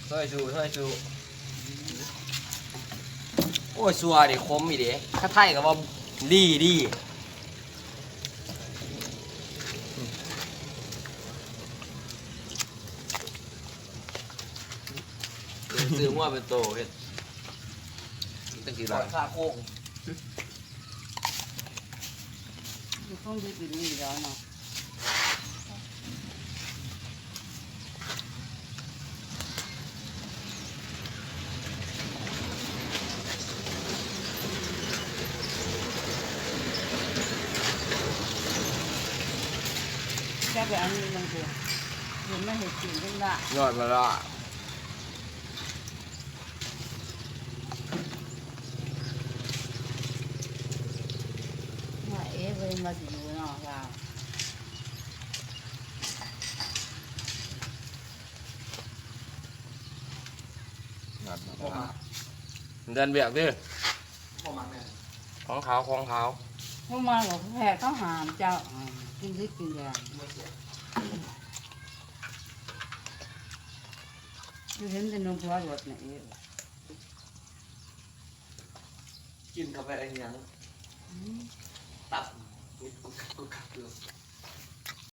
ช่วยชูโอ้ยสัวดิคมอีดิข้าไทยกับว่าดีซื้อมั่วเป็นโตเห็ดตั้งกี่บาทค่าโค้ง không đi bị gì đó nào แค่ไปอันนี้มันคือเห็นไม่เห็นจริงขึ้นละ ยอดมาละ ว่าเอ๊ะเป็นมาสิอยู่เนาะเรา ยอดมาละเดินเบียกดิของขาว พวกมันบอกแพ้เขาหามเจ้ากินที่กินยาอยู่เห็นแต่นมพวดรถเนี่ยเอ๊ะ กินกาแฟอะไรอย่างตับกุกกัก